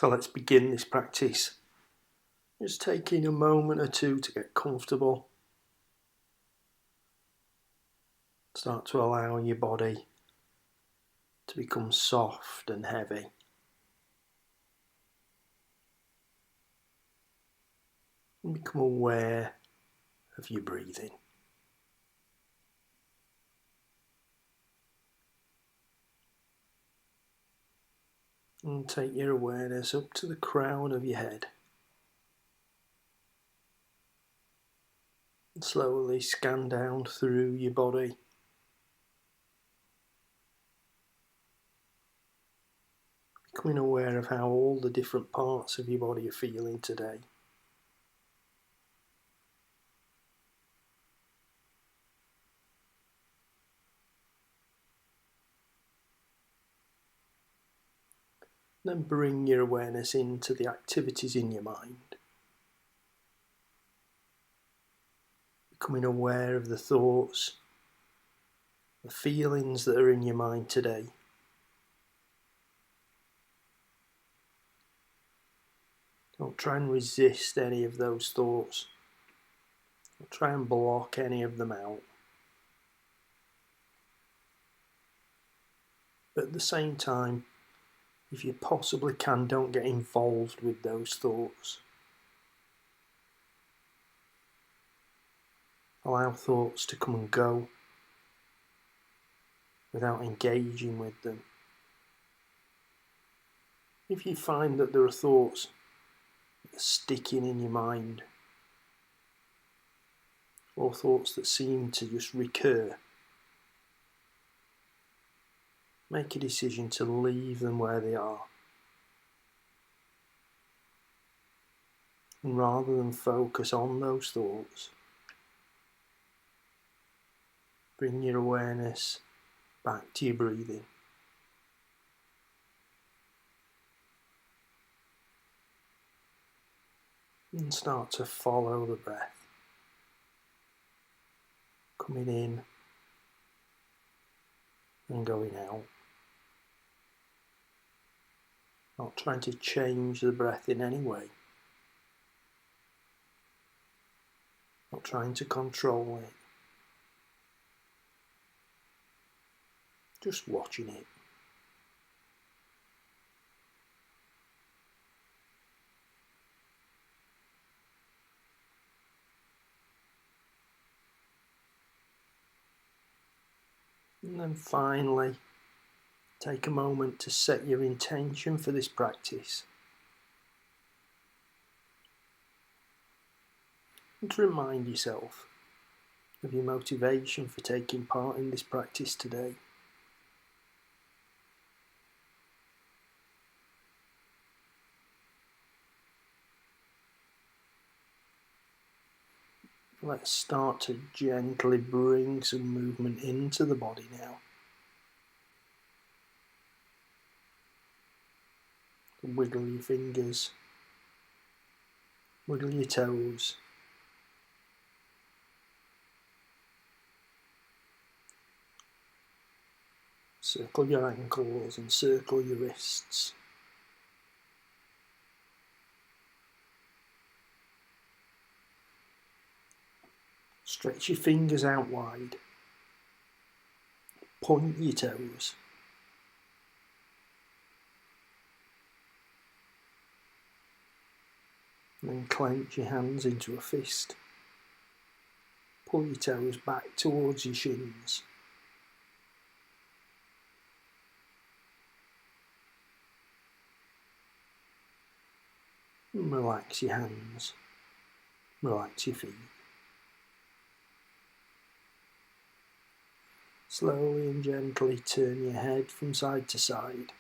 So let's begin this practice. Just taking a moment or two to get comfortable. Start to allow your body to become soft and heavy. And become aware of your breathing. And take your awareness up to the crown of your head. And slowly scan down through your body. Becoming aware of how all the different parts of your body are feeling today. Then bring your awareness into the activities in your mind. Becoming aware of the thoughts, the feelings that are in your mind today. Don't try and resist any of those thoughts. Don't try and block any of them out. But at the same time, if you possibly can, don't get involved with those thoughts. Allow thoughts to come and go without engaging with them. If you find that there are thoughts that are sticking in your mind, or thoughts that seem to just recur, make a decision to leave them where they are. And rather than focus on those thoughts, bring your awareness back to your breathing. And start to follow the breath. Coming in and going out. Not trying to change the breath in any way. Not trying to control it. Just watching it. And then finally, take a moment to set your intention for this practice. And to remind yourself of your motivation for taking part in this practice today. Let's start to gently bring some movement into the body now. Wiggle your fingers, wiggle your toes. Circle your ankles and circle your wrists. Stretch your fingers out wide. Point your toes. And then clench your hands into a fist. Pull your toes back towards your shins. And relax your hands. Relax your feet. Slowly and gently turn your head from side to side.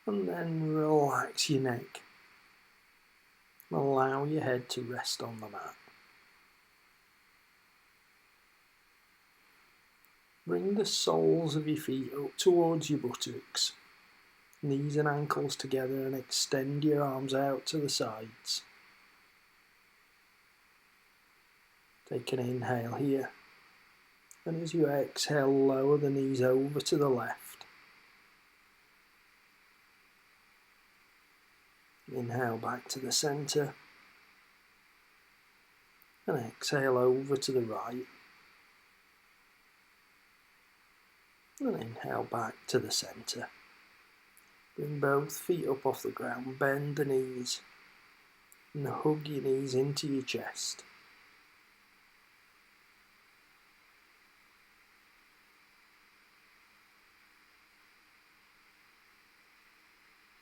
And then relax your neck. Allow your head to rest on the mat. Bring the soles of your feet up towards your buttocks. Knees and ankles together and extend your arms out to the sides. Take an inhale here And as you exhale, lower the knees over to the left. Inhale back to the centre. And exhale over to the right. And inhale back to the centre. Bring both feet up off the ground, bend the knees, and hug your knees into your chest.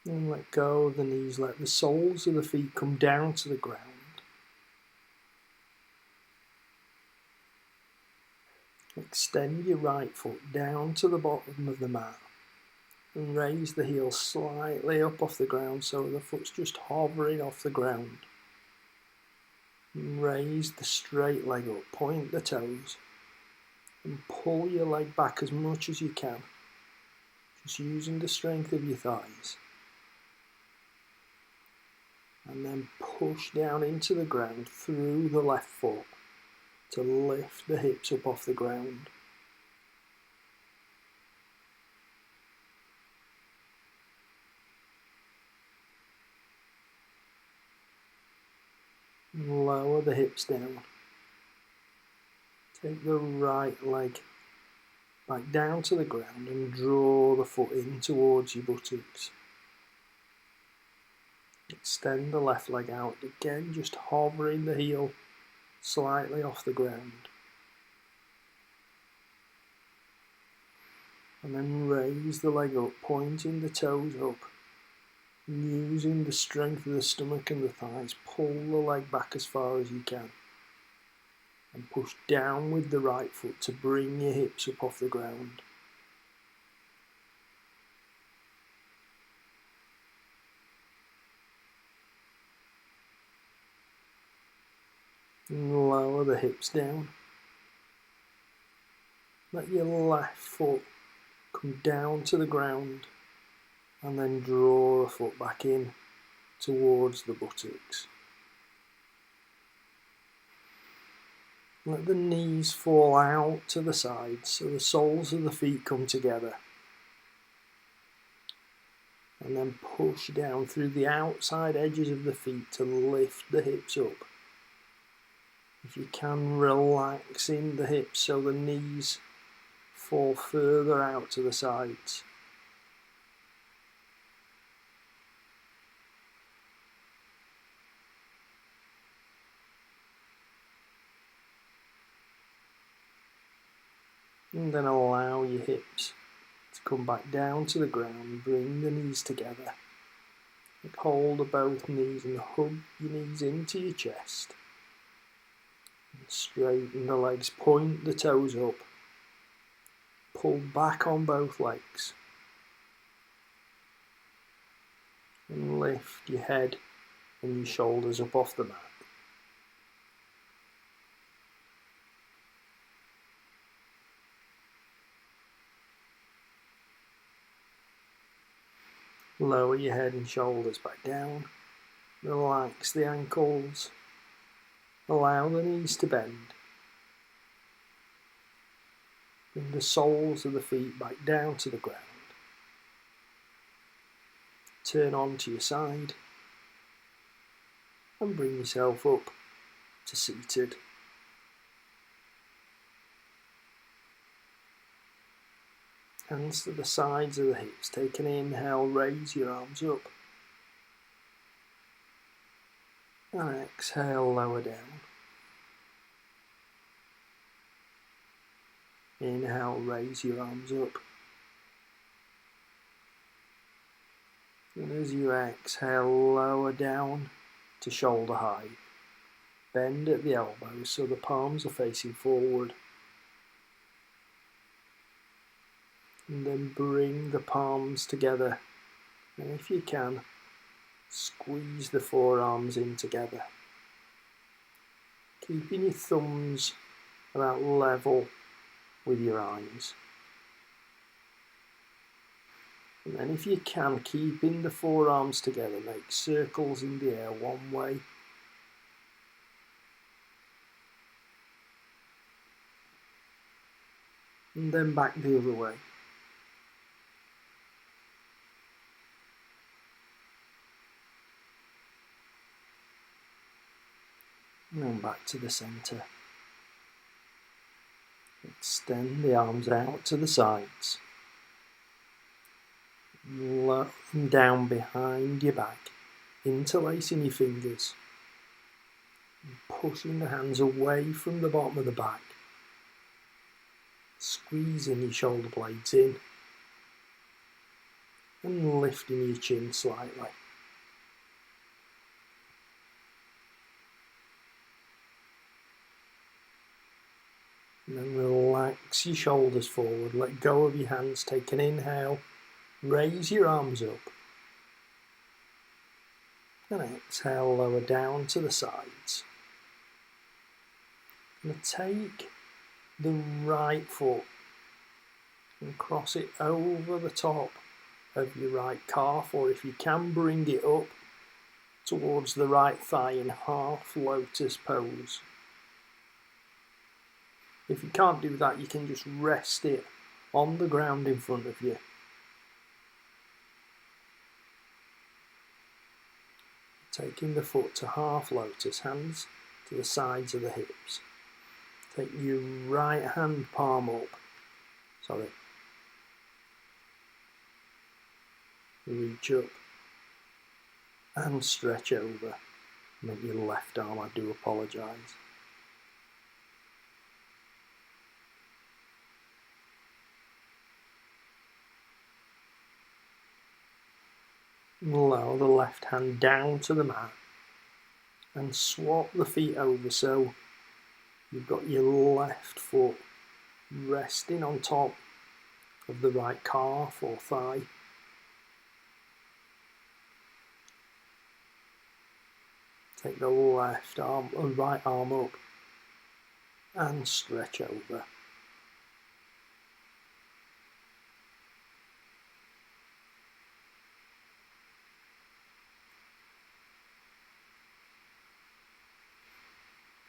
And let go of the knees, let the soles of the feet come down to the ground. Extend your right foot down to the bottom of the mat and raise the heel slightly up off the ground so the foot's just hovering off the ground. And raise the straight leg up, point the toes and pull your leg back as much as you can, just using the strength of your thighs. And then push down into the ground through the left foot to lift the hips up off the ground. And lower the hips down. Take the right leg back down to the ground and draw the foot in towards your buttocks. Extend the left leg out, again just hovering the heel slightly off the ground. And then raise the leg up, pointing the toes up. And using the strength of the stomach and the thighs, pull the leg back as far as you can. And push down with the right foot to bring your hips up off the ground. And lower the hips down. Let your left foot come down to the ground and then draw the foot back in towards the buttocks. Let the knees fall out to the sides so the soles of the feet come together. And then push down through the outside edges of the feet to lift the hips up. If you can, relax in the hips so the knees fall further out to the sides. And then allow your hips to come back down to the ground, bring the knees together. Take hold of both knees and hug your knees into your chest. And straighten the legs, point the toes up. Pull back on both legs. And lift your head and your shoulders up off the mat. Lower your head and shoulders back down. Relax the ankles. Allow the knees to bend. Bring the soles of the feet back down to the ground. Turn onto your side. And bring yourself up to seated. Hands to the sides of the hips. Take an inhale, raise your arms up. And exhale, lower down. Inhale, raise your arms up. And as you exhale, lower down to shoulder height. Bend at the elbows so the palms are facing forward. And then bring the palms together. And if you can, squeeze the forearms in together. Keeping your thumbs about level with your eyes. And then if you can, keeping the forearms together, make circles in the air one way. and then back the other way. And then back to the centre. Extend the arms out to the sides. Low and down behind your back, interlacing your fingers. And pushing the hands away from the bottom of the back. Squeezing your shoulder blades in. And lifting your chin slightly. And then relax your shoulders forward, let go of your hands, take an inhale, raise your arms up. And exhale, lower down to the sides. And take the right foot and cross it over the top of your right calf, or if you can, bring it up towards the right thigh in half lotus pose. If you can't do that, you can just rest it on the ground in front of you. Taking the foot to half lotus, hands to the sides of the hips. Take your right hand palm up. Reach up and stretch over. Make your left arm, I do apologise. Lower the left hand down to the mat and swap the feet over so you've got your left foot resting on top of the right calf or thigh. Take the right arm up and stretch over.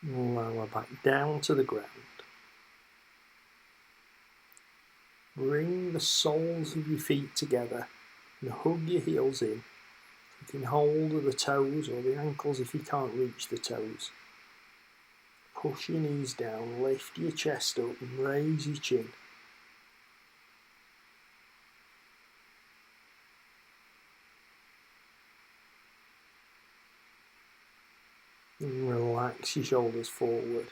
Lower back down to the ground. Bring the soles of your feet together and hug your heels in. You can hold of the toes or the ankles if you can't reach the toes. Push your knees down, lift your chest up and raise your chin. And relax your shoulders forward.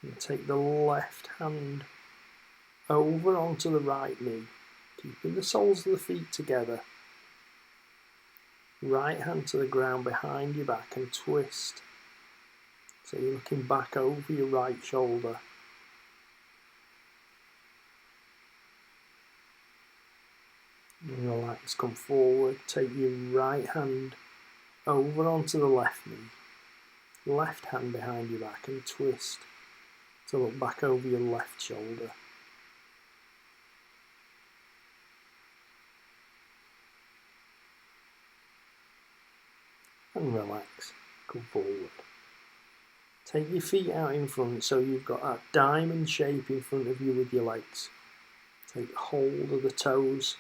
And take the left hand over onto the right knee, keeping the soles of the feet together. Right hand to the ground behind your back and twist. So you're looking back over your right shoulder. And relax, come forward, take your right hand over onto the left knee. Left hand behind your back and twist to look back over your left shoulder. And relax, come forward. Take your feet out in front so you've got that diamond shape in front of you with your legs. Take hold of the toes.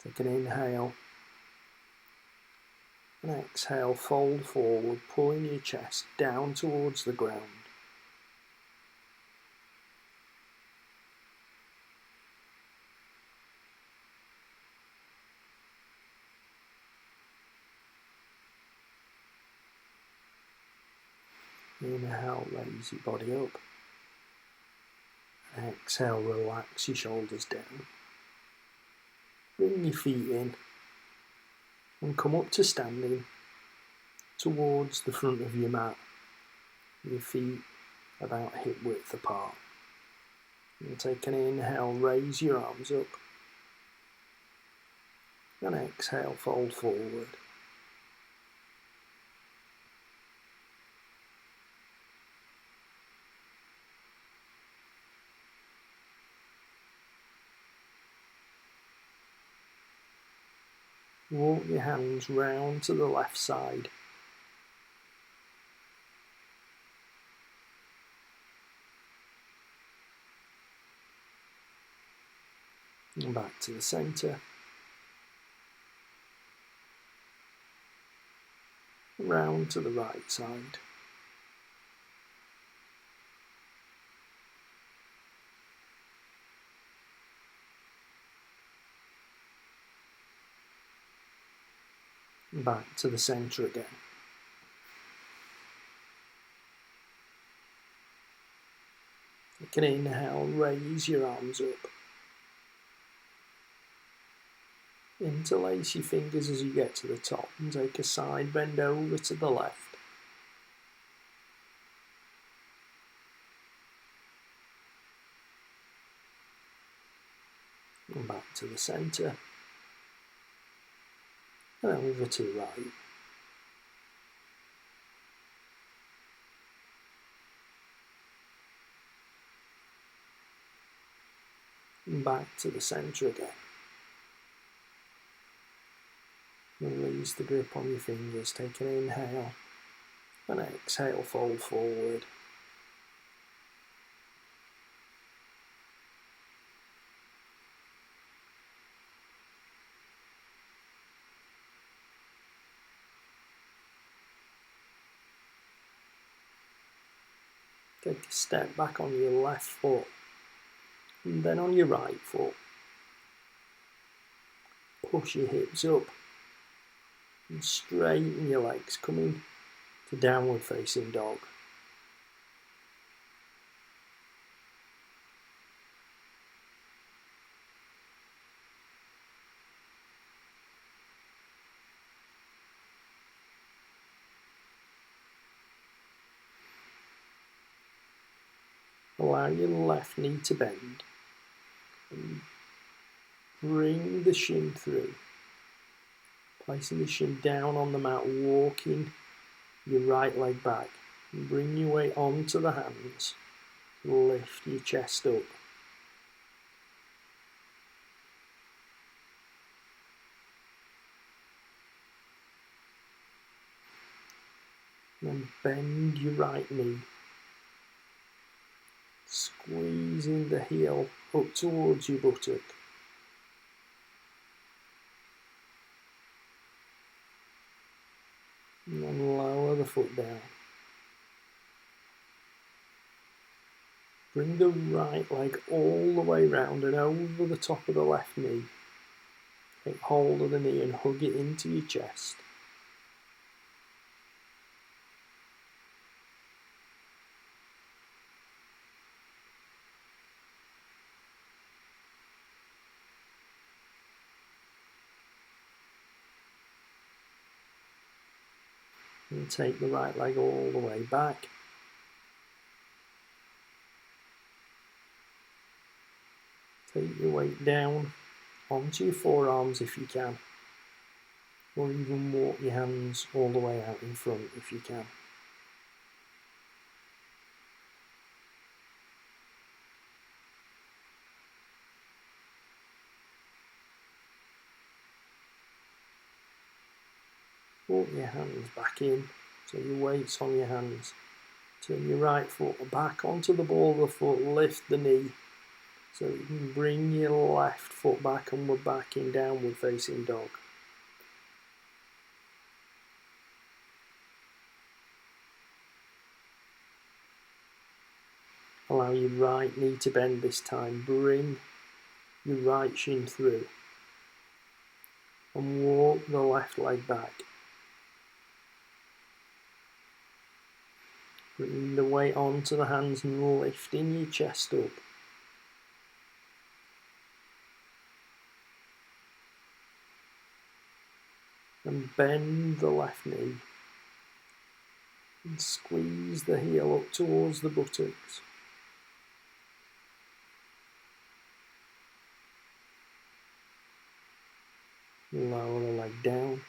Take an inhale. And exhale, fold forward, pulling your chest down towards the ground. Inhale, raise your body up. Exhale, relax your shoulders down. Bring your feet in and come up to standing towards the front of your mat. Your feet about hip width apart. And take an inhale, raise your arms up. And exhale, fold forward. Walk your hands round to the left side. And back to the centre. Round to the right side. Back to the centre again. You can inhale, raise your arms up. Interlace your fingers as you get to the top and take a side bend over to the left. And back to the centre. And over to the right. And back to the centre again. Release the grip on your fingers, take an inhale and exhale, fold forward. Take a step back on your left foot and then on your right foot. Push your hips up and straighten your legs, coming to downward facing dog. Allow your left knee to bend and bring the shin through. Placing the shin down on the mat, walking your right leg back. And bring your weight onto the hands. Lift your chest up. Then bend your right knee. Squeezing the heel up towards your buttock. And then lower the foot down. Bring the right leg all the way round and over the top of the left knee. Take hold of the knee and hug it into your chest. And take the right leg all the way back. Take your weight down onto your forearms if you can, or even walk your hands all the way out in front if you can. Walk your hands back in, so your weight's on your hands. Turn your right foot back onto the ball of the foot, lift the knee, so you can bring your left foot back and we're back in downward facing dog. Allow your right knee to bend this time. Bring your right shin through and walk the left leg back. Bring the weight onto the hands and lifting your chest up. And bend the left knee. And squeeze the heel up towards the buttocks. Lower the leg down.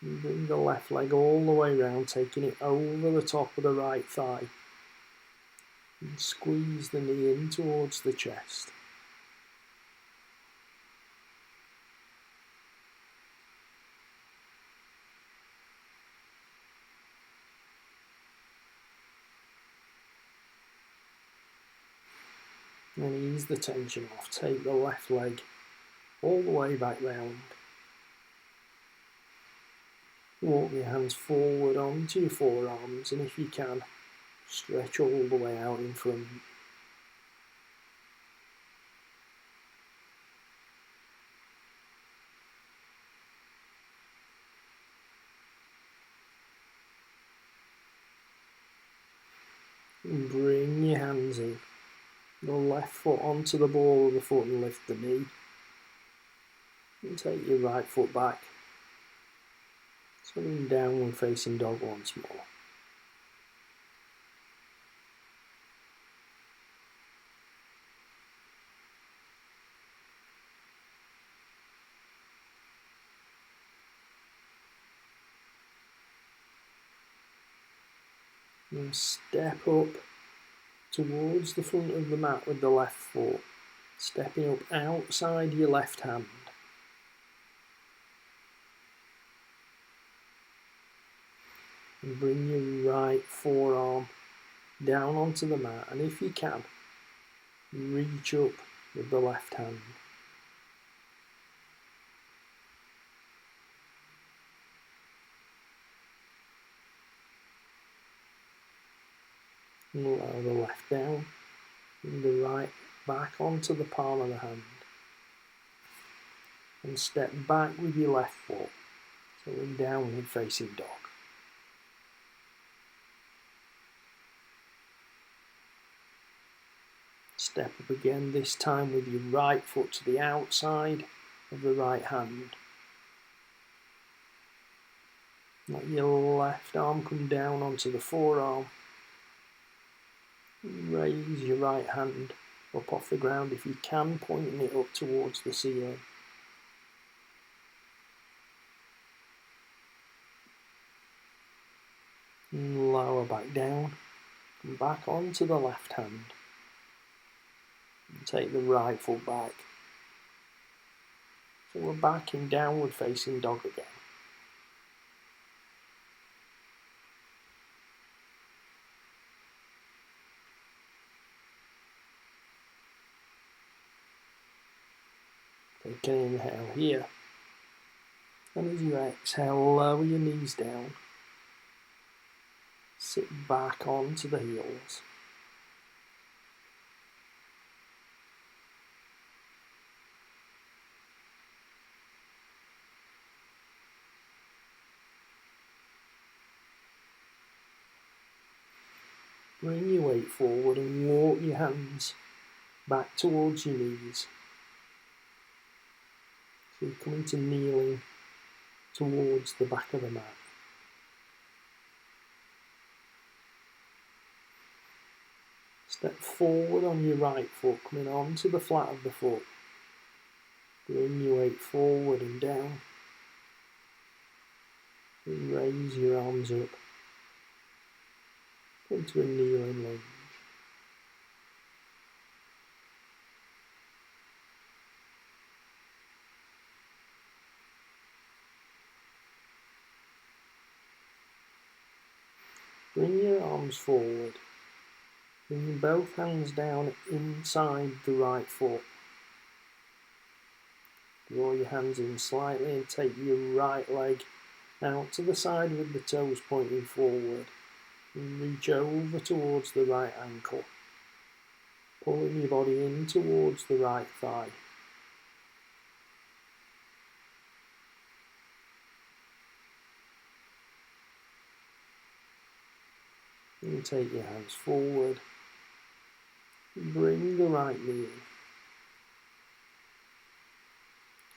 And bring the left leg all the way round, taking it over the top of the right thigh. And squeeze the knee in towards the chest. And ease the tension off. Take the left leg all the way back round. Walk your hands forward onto your forearms, and if you can, stretch all the way out in front. And bring your hands in. The left foot onto the ball of the foot and lift the knee. And take your right foot back. Swing downward facing dog once more. And step up towards the front of the mat with the left foot, stepping up outside your left hand. And bring your right forearm down onto the mat, and if you can, reach up with the left hand. And lower the left down, and the right back onto the palm of the hand. And step back with your left foot, so in downward facing dog. Step up again, this time with your right foot to the outside of the right hand. Let your left arm come down onto the forearm. Raise your right hand up off the ground if you can, pointing it up towards the ceiling. And lower back down, and back onto the left hand. And take the right foot back. So we're back in downward facing dog again. Take an inhale here. And as you exhale, lower your knees down. Sit back onto the heels. Bring your weight forward and walk your hands back towards your knees. So you're coming to kneeling towards the back of the mat. Step forward on your right foot, coming onto the flat of the foot. Bring your weight forward and down. And raise your arms up into a kneeling lunge. Bring your arms forward. Bring both hands down inside the right foot. Draw your hands in slightly and take your right leg out to the side with the toes pointing forward. And reach over towards the right ankle. Pulling your body in towards the right thigh. And take your hands forward. Bring the right knee in.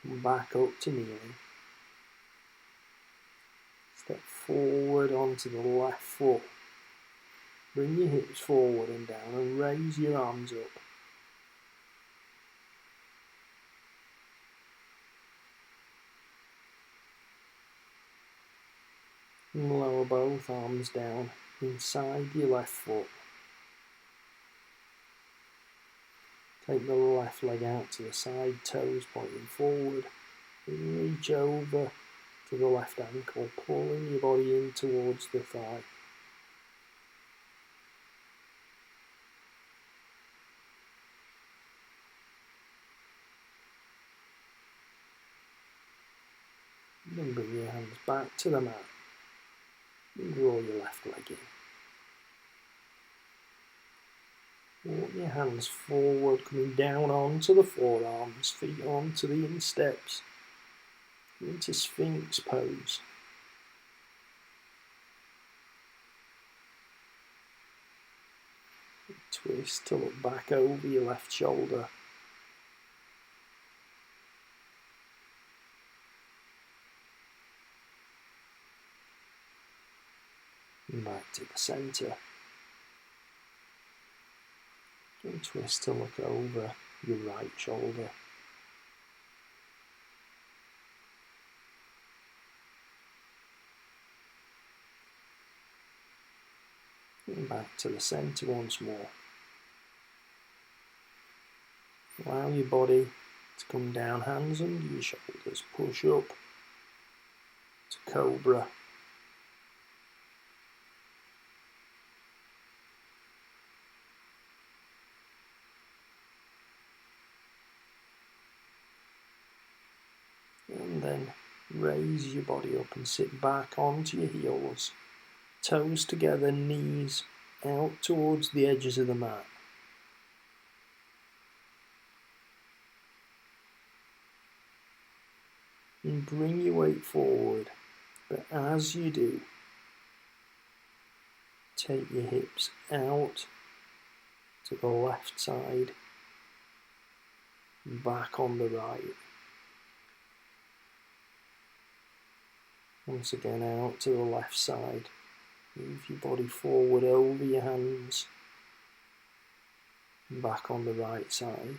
Come back up to kneeling. Step forward onto the left foot. Bring your hips forward and down and raise your arms up. And lower both arms down inside your left foot. Take the left leg out to the side, toes pointing forward. And reach over to the left ankle, pulling your body in towards the thigh. back to the mat. And draw your left leg in. Walk your hands forward, coming down onto the forearms, feet onto the insteps, into Sphinx pose. Twist to look back over your left shoulder. And back to the centre. And twist to look over your right shoulder. And back to the centre once more. Allow your body to come down, hands under your shoulders, push up to Cobra. And then raise your body up and sit back onto your heels, toes together, knees out towards the edges of the mat. And bring your weight forward, but as you do, take your hips out to the left side, back on the right. Once again out to the left side. Move your body forward over your hands, back on the right side.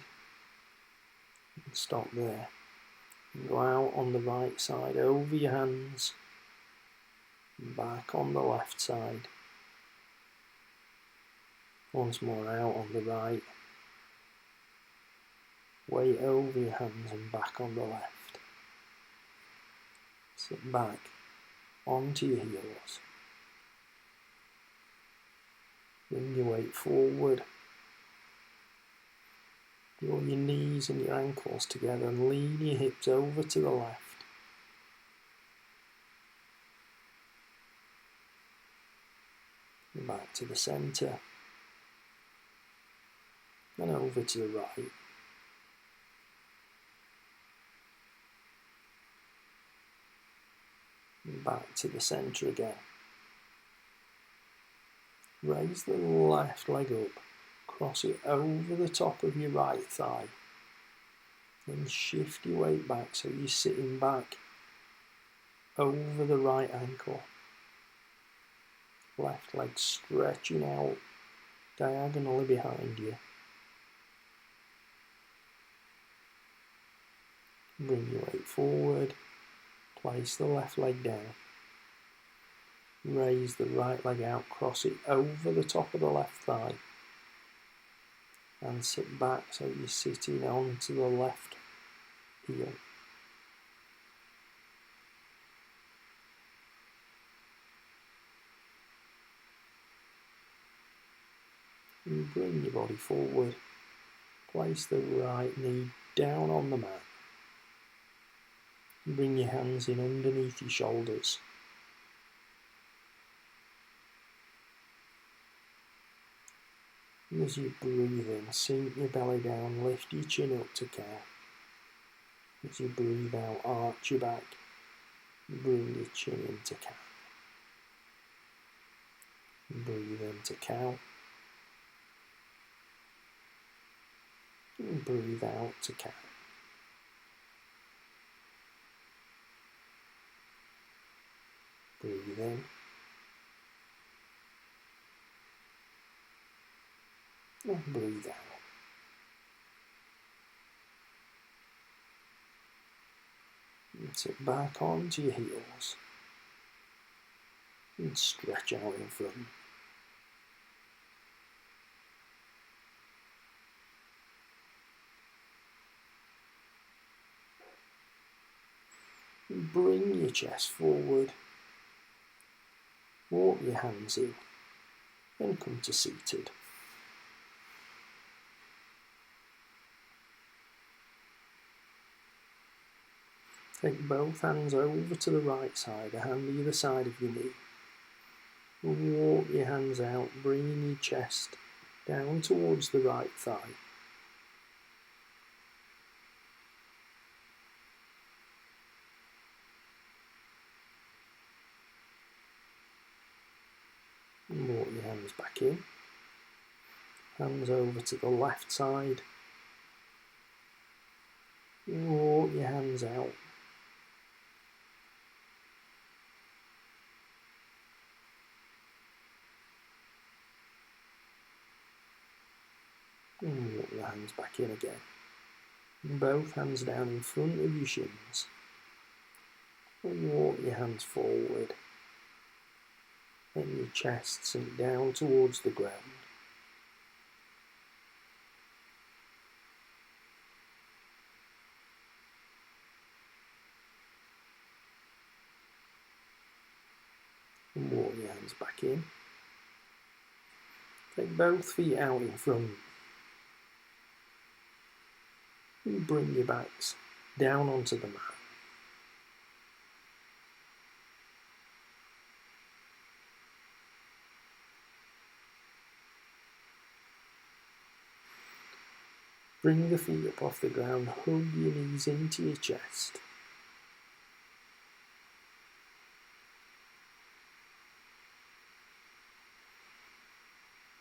And stop there. Go out on the right side, over your hands, back on the left side. Once more out on the right. Weight over your hands and back on the left. Sit back onto your heels. Bring your weight forward. Draw your knees and your ankles together and lean your hips over to the left. And back to the centre. And over to the right. And back to the centre again. Raise the left leg up. Cross it over the top of your right thigh. Then shift your weight back so you're sitting back over the right ankle. Left leg stretching out diagonally behind you. Bring your weight forward. Place the left leg down. Raise the right leg out. Cross it over the top of the left thigh. And sit back so you're sitting onto the left heel. And bring your body forward. Place the right knee down on the mat. And bring your hands in underneath your shoulders. And as you breathe in, sink your belly down, lift your chin up to cow. As you breathe out, arch your back, bring your chin into cow. Breathe into cow. And breathe out to cow. Breathe in. And breathe out. And sit back onto your heels. And stretch out in front. And bring your chest forward. Walk your hands in. And come to seated. Take both hands over to the right side, a hand either side of your knee. Walk your hands out, bringing your chest down towards the right thigh. And walk your hands back in. Hands over to the left side. Walk your hands out. And walk your hands back in again. And both hands down in front of your shins. And walk your hands forward. Let your chest sink down towards the ground. And walk your hands back in. Take both feet out in front. And bring your backs down onto the mat. Bring the feet up off the ground, hug your knees into your chest.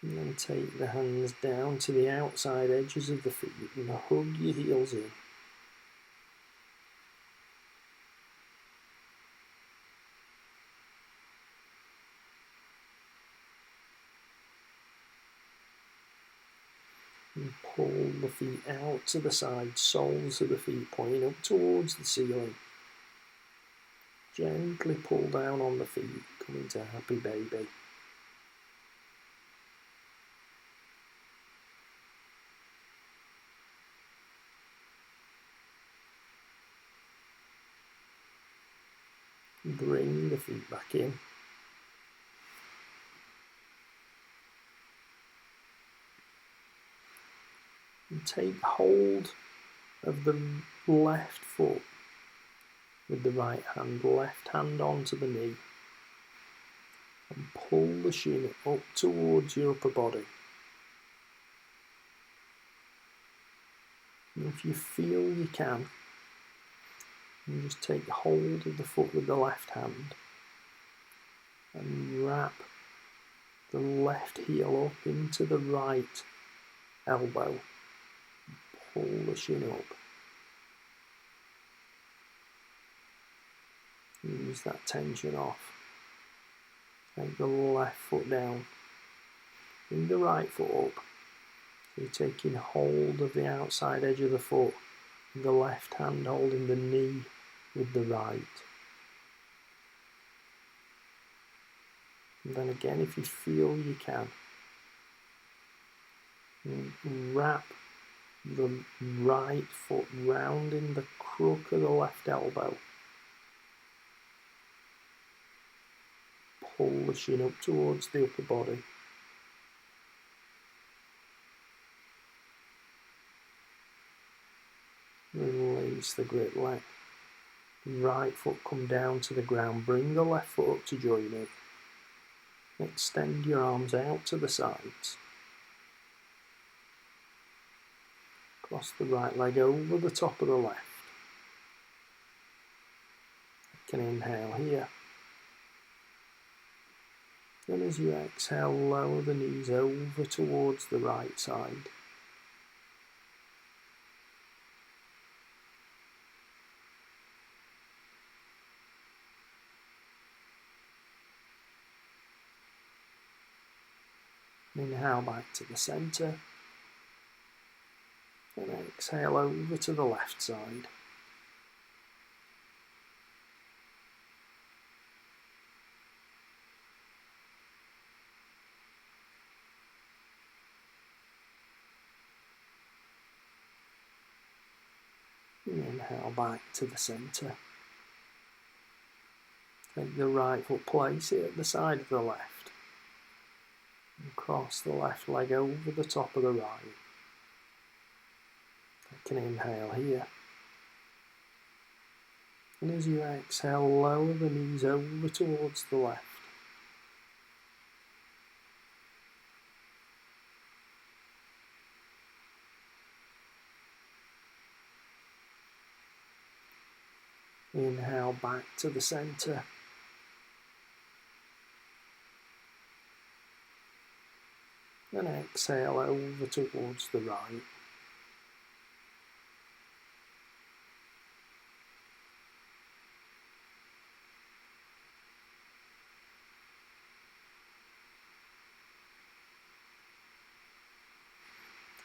And then take the hands down to the outside edges of the feet and hug your heels in. And pull the feet out to the side, soles of the feet pointing up towards the ceiling. Gently pull down on the feet, come into happy baby. Bring the feet back in. And take hold of the left foot with the right hand, left hand onto the knee, and pull the shin up towards your upper body. And if you feel you can, you just take hold of the foot with the left hand and wrap the left heel up into the right elbow. Pull the shin up. Ease that tension off. Take the left foot down. Bring the right foot up. So you're taking hold of the outside edge of the foot, with the left hand holding the knee with the right. And then again, if you feel you can, wrap the right foot rounding the crook of the left elbow. Pull the shin up towards the upper body. Release the grip, let the right foot come down to the ground. Bring the left foot up to join it. Extend your arms out to the sides. Cross the right leg over the top of the left. You can inhale here. Then as you exhale, lower the knees over towards the right side. Inhale back to the centre. And exhale over to the left side. And inhale back to the centre. Take the right foot, place it at the side of the left. And cross the left leg over the top of the right. You can inhale here. And as you exhale, lower the knees over towards the left. Inhale back to the centre. And exhale over towards the right.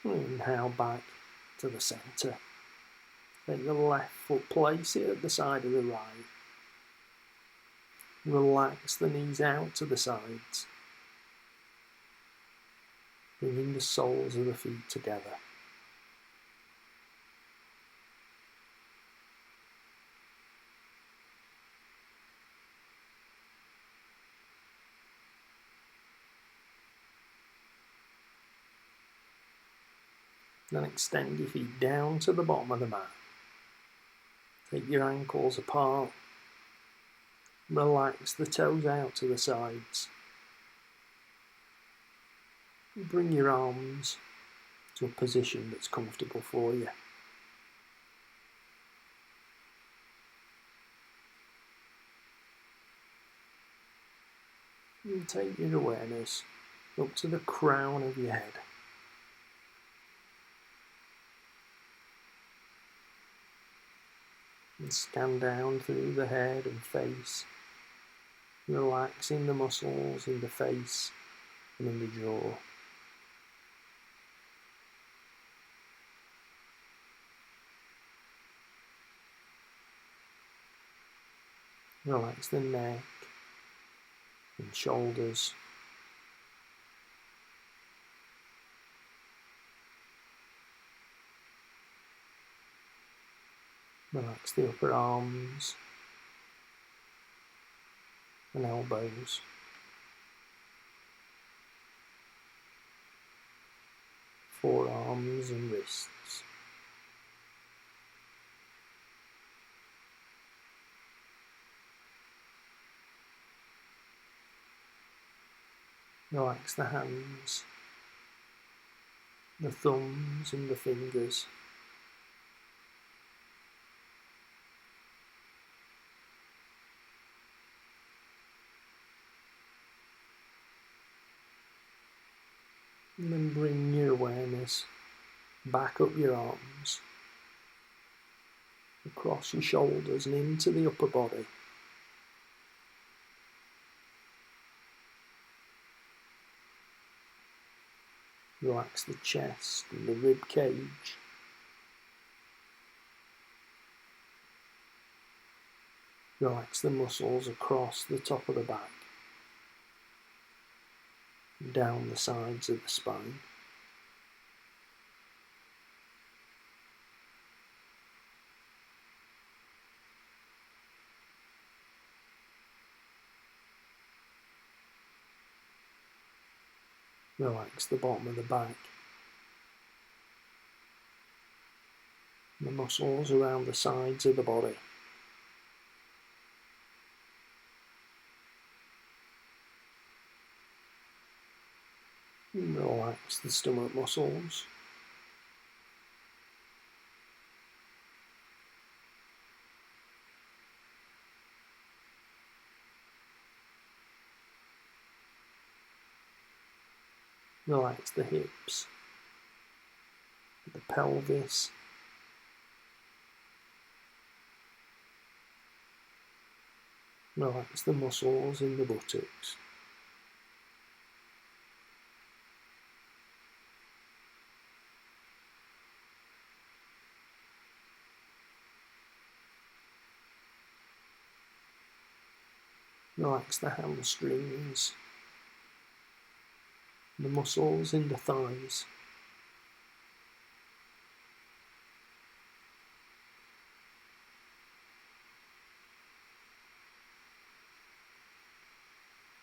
Inhale back to the centre. Take the left foot, place it at the side of the right. Relax the knees out to the sides, bringing the soles of the feet together. Then extend your feet down to the bottom of the mat. Take your ankles apart. Relax the toes out to the sides. Bring your arms to a position that's comfortable for you. And take your awareness up to the crown of your head. And scan down through the head and face, relaxing the muscles in the face and in the jaw. Relax the neck and shoulders. Relax the upper arms and elbows. Forearms and wrists. Relax the hands, the thumbs and the fingers. And then bring your awareness back up your arms, across your shoulders and into the upper body. Relax the chest and the rib cage. Relax the muscles across the top of the back, down the sides of the spine. Relax the bottom of the back, the muscles around the sides of the body. Relax the stomach muscles. Relax the hips, the pelvis. Relax the muscles in the buttocks. Relax the hamstrings, the muscles in the thighs.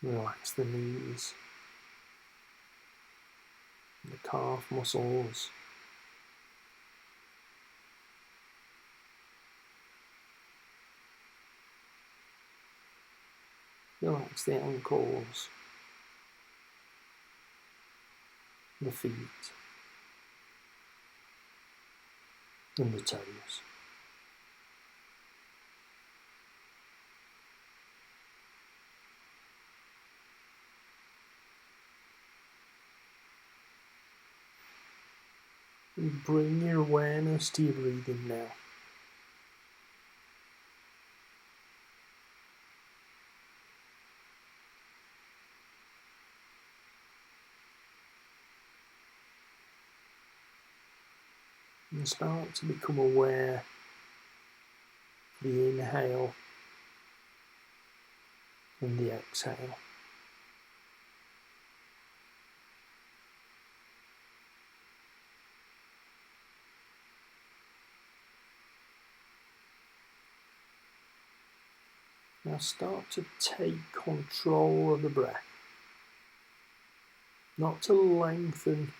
Relax the knees, the calf muscles. relax the ankles, the feet, and the toes. And bring your awareness to your breathing now. And start to become aware of the inhale and the exhale. Now start to take control of the breath. Not to lengthen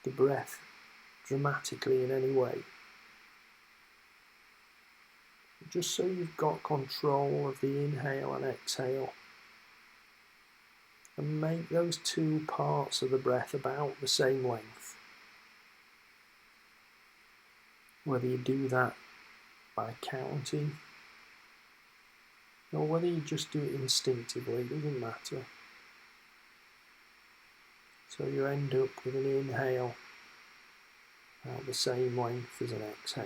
the breath dramatically in any way. Just so you've got control of the inhale and exhale. And make those two parts of the breath about the same length. Whether you do that by counting, or whether you just do it instinctively, it doesn't matter. So you end up with an inhale about the same length as an exhale.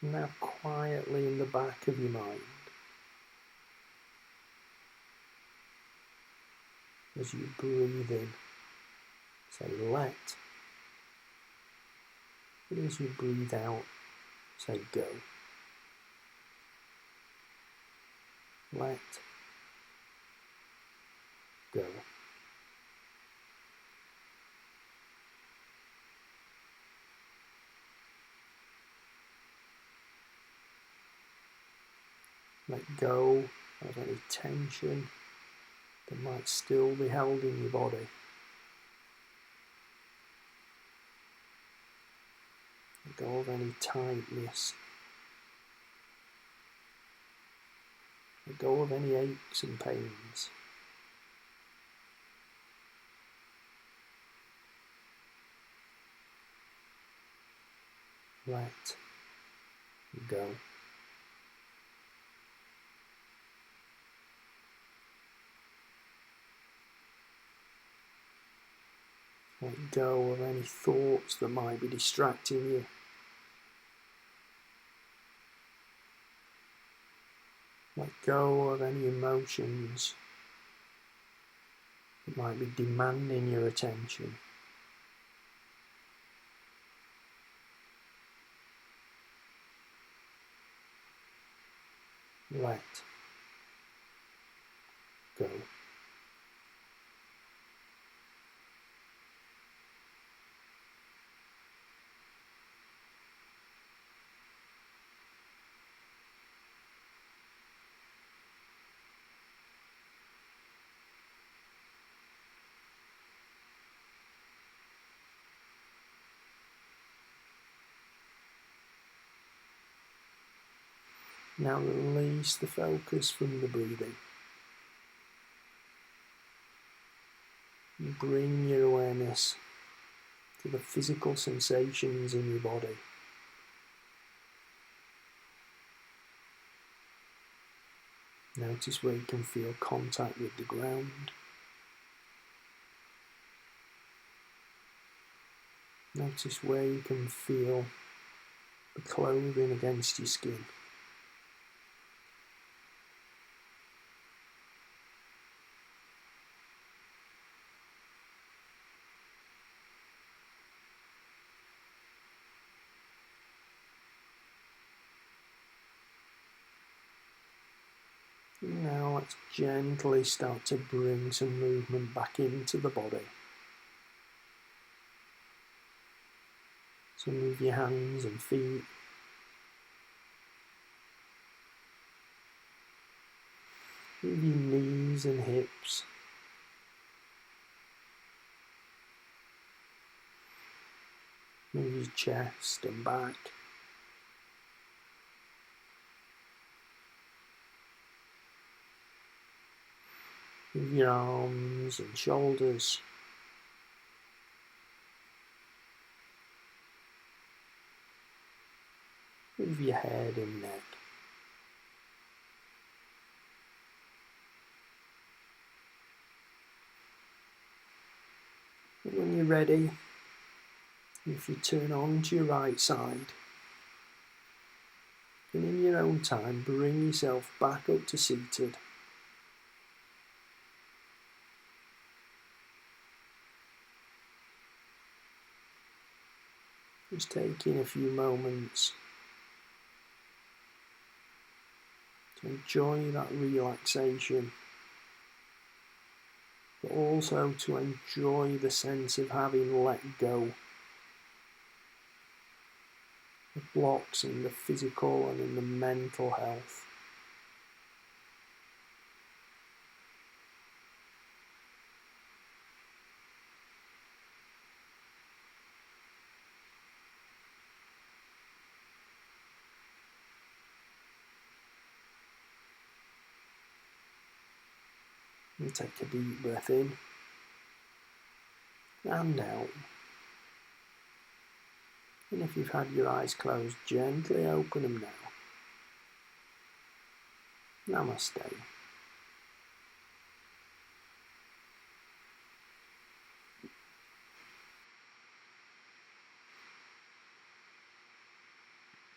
Now quietly in the back of your mind, as you breathe in, say let, but as you breathe out, say go. Let go. Let go of any tension that might still be held in your body. Let go of any tightness. Let go of any aches and pains. Let go. Let go of any thoughts that might be distracting you. Let go of any emotions that might be demanding your attention. Let go. Now release the focus from the breathing. Bring your awareness to the physical sensations in your body. Notice where you can feel contact with the ground. Notice where you can feel the clothing against your skin. Now let's gently start to bring some movement back into the body. So move your hands and feet. Move your knees and hips. Move your chest and back. Move your arms and shoulders. Move your head and neck. And when you're ready, if you turn on to your right side, and in your own time, bring yourself back up to seated. Just taking a few moments to enjoy that relaxation, but also to enjoy the sense of having let go of blocks in the physical and in the mental health. And take a deep breath in and out. And if you've had your eyes closed, gently open them now. Namaste.